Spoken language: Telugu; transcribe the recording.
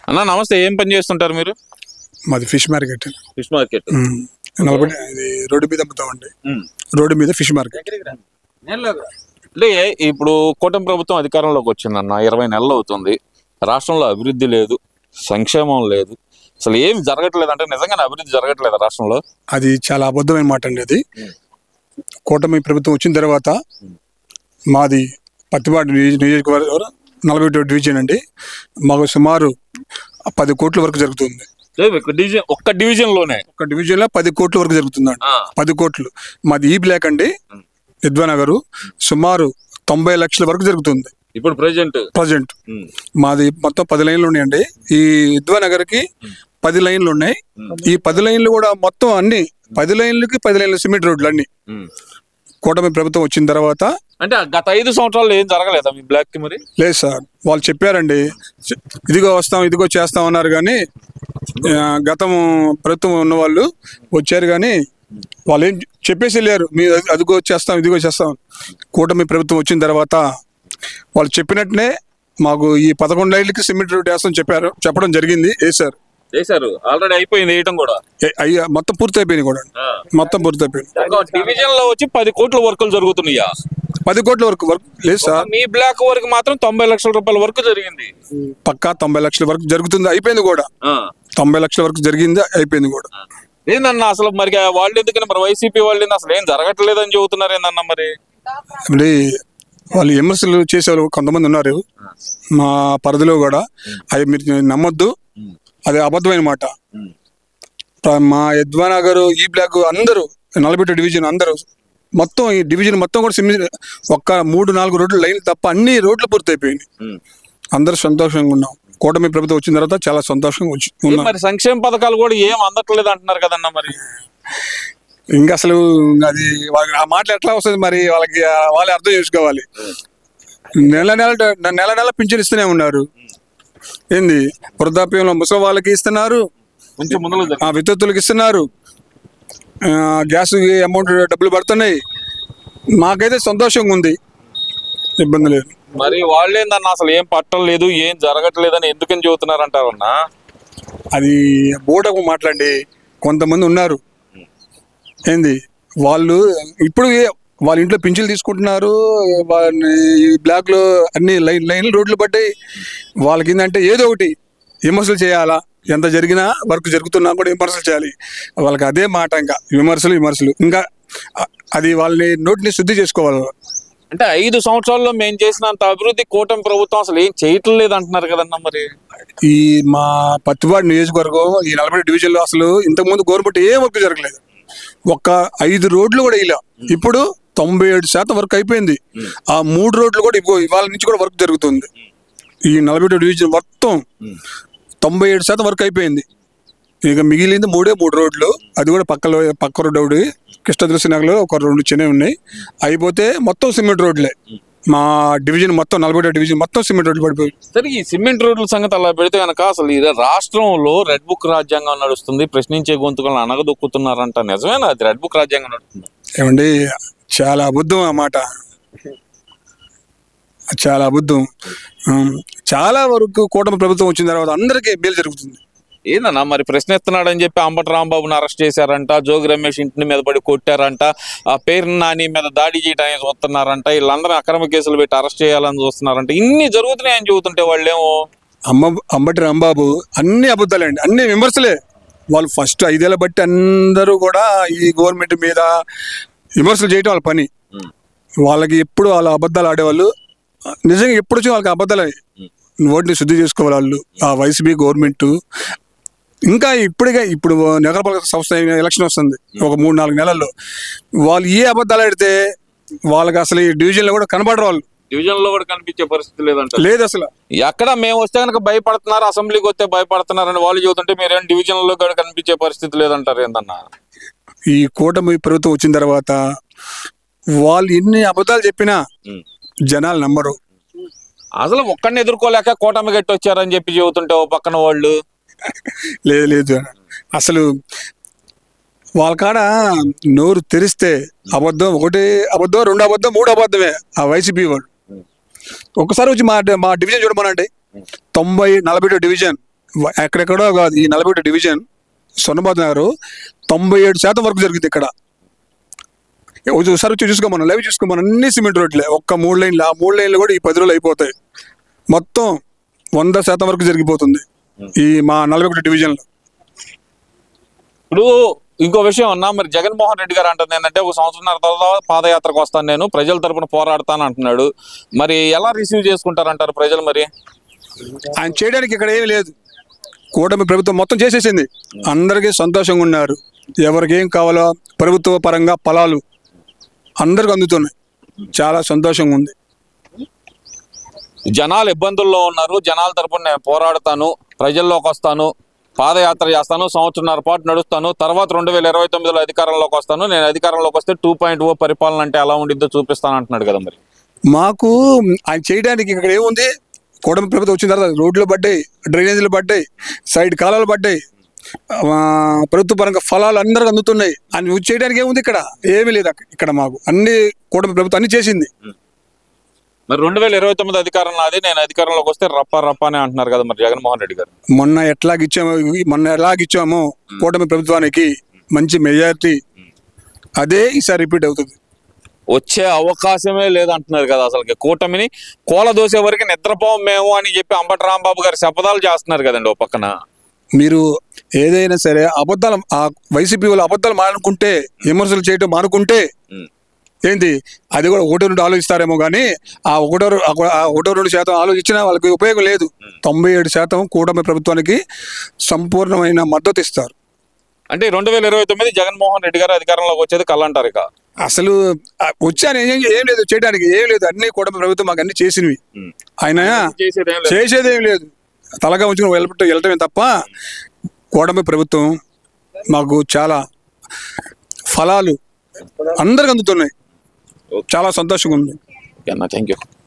అన్న నమస్తే, ఏం పని చేస్తుంటారు మీరు? మాది ఫిష్ మార్కెట్. Fish market. నలభై ఇది రోడ్డు మీద అమ్ముతామండి. రోడ్డు మీద ఫిష్ మార్కెట్. అంటే ఇప్పుడు కూటమి ప్రభుత్వం అధికారంలోకి వచ్చిందన్న 20 నెలలు అవుతుంది. రాష్ట్రంలో అభివృద్ధి లేదు, సంక్షేమం లేదు, అసలు ఏం జరగట్లేదు. అంటే నిజంగానే అభివృద్ధి జరగట్లేదు రాష్ట్రంలో? అది చాలా అబద్ధమైన మాట అండి. అది కూటమి ప్రభుత్వం వచ్చిన తర్వాత మాది పత్తిపాటి నియోజకవర్గం 41 డివిజన్ అండి. మాకు సుమారు 10 కోట్ల వరకు జరుగుతుంది. ఒక్క డివిజన్ లోనే 10 కోట్ల వరకు జరుగుతుందండి. 10 కోట్లు. మాది ఈ బ్లాక్ అండి, యద్వానగర్. సుమారు 90 లక్షల వరకు జరుగుతుంది ఇప్పుడు ప్రజెంట్. మాది మొత్తం 10 లైన్లు ఉన్నాయండి. ఈ యద్వానగర్కి 10 లైన్లు ఉన్నాయి. ఈ 10 లైన్లు కూడా మొత్తం అన్ని 10 లైన్లకి 10 లైన్ల సిమెంట్ రోడ్లు అన్ని కూటమి ప్రభుత్వం వచ్చిన తర్వాత. అంటే గత 5 సంవత్సరాలు ఏం జరగలేదా మీ బ్లాక్ కి? మరి లేదు సార్, వాళ్ళు చెప్పారండి ఇదిగో వస్తాం ఇదిగో చేస్తాం అన్నారు, కానీ గతం ప్రభుత్వం ఉన్న వాళ్ళు వచ్చారు కానీ వాళ్ళు ఏం చెప్పేసి వెళ్ళారు, మీరు అదిగో చేస్తాం ఇదిగో చేస్తాం. కూటమి ప్రభుత్వం వచ్చిన తర్వాత వాళ్ళు చెప్పినట్టునే మాకు ఈ 11 లైన్లకి సిమెంట్ రోడ్ వేస్తాం చెప్పడం జరిగింది. వేశారు ఆల్రెడీ, అయిపోయింది వేయటం కూడా. మొత్తం పూర్తి అయిపోయింది కూడా, మొత్తం పూర్తి అయిపోయింది. డివిజన్ లో వచ్చి 10 కోట్ల వర్కులు జరుగుతున్నాయా? 10 కోట్ల వరకు లేదు సార్. మీ బ్లాక్ వరకు మాత్రం 90 లక్షల రూపాయల వరకు జరిగింది. పక్కా 90 లక్షల వరకు జరుగుతుంది, అయిపోయింది కూడా. 90 లక్షల వరకు జరిగింది, అయిపోయింది కూడా. ఏందన్నా అసలు మరి వాళ్ళు ఎందుకని, మరి వైసీపీ వాళ్ళు అసలు ఏం జరగట్లేదు అని చెబుతున్నారు ఏందన్నా? మరి వాళ్ళు విమర్శలు చేసేవాళ్ళు కొంతమంది ఉన్నారు మా పరిధిలో కూడా. అవి మీరు నమ్మొద్దు, అది అబద్ధమైన మాట. మా యద్వానగర్ ఈ బ్లాక్ అందరూ 40 డివిజన్ అందరూ మొత్తం ఈ డివిజన్ మొత్తం కూడా ఒక్క 3-4 రోడ్లు లైన్ తప్ప అన్ని రోడ్లు పూర్తి అయిపోయింది. అందరూ సంతోషంగా ఉన్నాం. కూటమి ప్రభుత్వం వచ్చిన తర్వాత చాలా సంతోషంగా ఉన్నాం. మరి సంక్షేమ పథకాలు కూడా ఏం అందట్లేదు అంటున్నారు కదన్నా? మరి ఇంకా అసలు అది వాళ్ళకి ఆ మాటలు ఎట్లా వస్తుంది మరి, వాళ్ళే అర్థం చేసుకోవాలి. నెల నెల పింఛన్ ఇస్తూనే ఉన్నారు. ఏంది వృద్ధాప్యంలో ముసలి వాళ్ళకి ఇస్తున్నారు, విద్యుత్తులకు ఇస్తున్నారు, గ్యాస్ అమౌంట్ డబ్బులు పడుతున్నాయి. మాకైతే సంతోషంగా ఉంది, ఇబ్బంది లేదు. మరి వాళ్ళేందన్నా అసలు ఏం పట్టలేదు, ఏం జరగట్లేదని ఎందుకని చెబుతున్నారంటారన్నా? అది బోటకు మాట్లాడి కొంతమంది ఉన్నారు. ఏంది వాళ్ళు ఇప్పుడు వాళ్ళ ఇంట్లో పింఛన్లు తీసుకుంటున్నారు, బ్లాక్ లో అన్ని లైన్లు రోడ్లు పడ్డాయి. వాళ్ళకి ఏంటంటే ఏదో ఒకటి విమర్శలు చేయాలా, ఎంత జరిగినా వర్క్ జరుగుతున్నా కూడా విమర్శలు చేయాలి. వాళ్ళకి అదే మాట, ఇంకా విమర్శలు ఇంకా అది వాళ్ళని నోటిని శుద్ధి చేసుకోవాలి. అంటే 5 సంవత్సరాల్లో మేము చేసినంత అభివృద్ధి కూటమి ప్రభుత్వం అసలు ఏం చేయటం లేదు అంటున్నారు కదన్నా? మరి ఈ మా పత్తిపాడు నియోజకవర్గం ఈ 40 డివిజన్లో అసలు ఇంతకుముందు గవర్నమెంట్ ఏ వర్క్ జరగలేదు. ఒక్క 5 రోడ్లు కూడా ఇలా ఇప్పుడు 97% వర్క్ అయిపోయింది. ఆ 3 రోడ్లు కూడా ఇవాళ నుంచి కూడా వర్క్ జరుగుతుంది. ఈ 40 డివిజన్ మొత్తం 97% వర్క్ అయిపోయింది. ఇక మిగిలింది 3 రోడ్లు, అది కూడా పక్క రోడ్డు ఒకటి కృష్ణదృష్టినగర్లో ఒక 2 చిన్నవి ఉన్నాయి. అయిపోతే మొత్తం సిమెంట్ రోడ్లే. మా డివిజన్ మొత్తం 40 డివిజన్ మొత్తం సిమెంట్ రోడ్లు పడిపోయి. సరే, ఈ సిమెంట్ రోడ్ల సంగతి అలా పెడితే కనుక అసలు ఈ రాష్ట్రంలో రెడ్ బుక్ రాజ్యాంగం నడుస్తుంది, ప్రశ్నించే గొంతుకలను అనగదొక్కుతున్నారంట. నిజమేనా అది రెడ్ బుక్ రాజ్యాంగం నడుస్తుంది? ఏమండి, చాలా అబద్ధం ఆ మాట, చాలా అబద్ధం. చాలా వరకు కూటమి ప్రభుత్వం వచ్చిన తర్వాత అందరికీ మేలు జరుగుతుంది. ఏందన్నా మరి ప్రశ్నిస్తున్నాడని చెప్పి అంబటి రాంబాబుని అరెస్ట్ చేశారంట, జోగి రమేష్ ఇంటి మీద పడి కొట్టారంట, ఆ పేరు నాని మీద దాడి చేయడానికి చూస్తున్నారంట, వీళ్ళందరూ అక్రమ కేసులు పెట్టి అరెస్ట్ చేయాలని చూస్తున్నారంట. ఇన్ని జరుగుతున్నాయని చెబుతుంటే వాళ్ళేమో అంబటి రాంబాబు అన్ని అబద్ధాలండి, అన్ని విమర్శలే. వాళ్ళు ఫస్ట్ 5 ఏళ్ళ బట్టి అందరూ కూడా ఈ గవర్నమెంట్ మీద విమర్శలు చేయటం వాళ్ళ పని. వాళ్ళకి ఎప్పుడు వాళ్ళ అబద్ధాలు ఆడేవాళ్ళు. నిజంగా ఎప్పుడు వచ్చి వాళ్ళకి అబద్ధాలు నోటిని శుద్ధి చేసుకోవాలి వాళ్ళు. ఆ వైసీపీ గవర్నమెంట్ ఇంకా ఇప్పుడు నగరపాలక సంస్థ ఎలక్షన్ వస్తుంది ఒక 3-4 నెలల్లో. వాళ్ళు ఏ అబద్ధాలు ఆడితే వాళ్ళకి అసలు ఈ డివిజన్లో కూడా కనబడరు. వాళ్ళు డివిజన్ లో కూడా కనిపించే పరిస్థితి లేదు అసలు. ఎక్కడ మేము వస్తే కనుక భయపడుతున్నారు, అసెంబ్లీకి వస్తే భయపడుతున్నారని వాళ్ళు చెబుతుంటే మీరేం డివిజన్ లో కూడా కనిపించే పరిస్థితి లేదంటారు ఏందన్నా? ఈ కూటమి ప్రభుత్వం వచ్చిన తర్వాత వాళ్ళు ఎన్ని అబద్ధాలు చెప్పినా జనాలు నమ్మరు. అసలు ఒక్కడిని ఎదుర్కోలేక కూటమి గట్టి వచ్చారని చెప్పి చెబుతుంటే ఓ పక్కన వాళ్ళు లేదు అసలు వాళ్ళ కాడ నోరు తెరిస్తే అబద్ధం, 1 అబద్ధం, 2 అబద్ధం, 3 అబద్ధమే. ఆ వైసీపీ వాళ్ళు ఒకసారి వచ్చి మా డివిజన్ చూడమనండి. 40 డివిజన్ ఎక్కడెక్కడో కాదు, ఈ 41 డివిజన్ సొన్నబాద్ నగర్ 97% వరకు జరిగింది ఇక్కడ. ఒకసారి వచ్చి చూసుకోమను, లైవ్ చూసుకోమను, అన్ని సిమెంట్ రోడ్లే, ఒక్క 3 లైన్లు, ఆ 3 లైన్లు కూడా ఈ 10 రోజులు అయిపోతాయి. మొత్తం 100% వరకు జరిగిపోతుంది ఈ మా 41 డివిజన్లో. ఇప్పుడు ఇంకో విషయం అన్నా, మరి జగన్మోహన్ రెడ్డి గారు అంటుంది ఏంటంటే, ఒక సంవత్సరంన్నర తర్వాత పాదయాత్రకు వస్తాను, నేను ప్రజల తరపున పోరాడతాను అంటున్నాడు. మరి ఎలా రిసీవ్ చేసుకుంటారంటారు ప్రజలు? మరి ఆయన చేయడానికి ఇక్కడ ఏమీ లేదు. కూటమి ప్రభుత్వం మొత్తం చేసేసింది, అందరికీ సంతోషంగా ఉన్నారు. ఎవరికి ఏం కావాలో ప్రభుత్వ పరంగా ఫలాలు అందరికి అందుతున్నాయి, చాలా సంతోషంగా ఉంది. జనాలు ఇబ్బందుల్లో ఉన్నారు, జనాల తరపున నేను పోరాడతాను, ప్రజల్లోకి వస్తాను, పాదయాత్ర చేస్తాను, సంవత్సరంన్నర పాటు నడుస్తాను, తర్వాత 2029లో అధికారంలోకి వస్తాను, నేను అధికారంలోకి వస్తే 2.0 పరిపాలన అంటే ఎలా ఉండిద్దో చూపిస్తాను అంటున్నాడు కదా. మరి మాకు ఆయన చేయడానికి ఇక్కడ ఏముంది? కూటమి ప్రభుత్వం వచ్చిన తర్వాత రోడ్లు పడ్డాయి, డ్రైనేజీలు పడ్డాయి, సైడ్ కాలాలు పడ్డాయి, ప్రభుత్వ పరంగా ఫలాలు అందరికి అందుతున్నాయి. అని చేయడానికి ఏముంది? ఇక్కడ ఏమీ లేదు. ఇక్కడ మాకు అన్ని కూటమి ప్రభుత్వం అన్ని చేసింది. మరి 2029 అధికారం నాది, నేను అధికారంలోకి వస్తే రప్ప అని అంటున్నారు కదా మరి జగన్మోహన్ రెడ్డి గారు. మొన్న ఎట్లాగిచ్చామో కూటమి ప్రభుత్వానికి మంచి మెజారిటీ, అదే ఈసారి రిపీట్ అవుతుంది. వచ్చే అవకాశమే లేదంటున్నారు కదా. అసలు కూటమిని కోల దోసే వరకు నిద్రపోం మేము అని చెప్పి అంబటి రాంబాబు గారు శపథాలు చేస్తున్నారు కదండి. ఓ పక్కన మీరు ఏదైనా సరే అబద్ధాలు, ఆ వైసీపీ వాళ్ళు అబద్ధాలు మానుకుంటే, విమర్శలు చేయటం మానుకుంటే ఏంటి, అది కూడా 1-2 ఆలోచిస్తారేమో కానీ ఆ 1-2% ఆలోచించినా వాళ్ళకి ఉపయోగం లేదు. 97% కూటమి ప్రభుత్వానికి సంపూర్ణమైన మద్దతు ఇస్తారు. అంటే 2029 జగన్మోహన్ రెడ్డి గారు అధికారంలోకి వచ్చేది కళ్ళంటారు. ఇక అసలు వచ్చాను ఏం లేదు, చేయడానికి ఏం లేదు, అన్ని కూటమి ప్రభుత్వం మాకు అన్ని చేసినవి. ఆయన చేసేదేం లేదు, తలగా ఉంచుకుని వెళ్ళటమే తప్ప కూటమి ప్రభుత్వం మాకు చాలా ఫలాలు అందరికి అందుతున్నాయి, చాలా సంతోషంగా ఉంది. Thank you.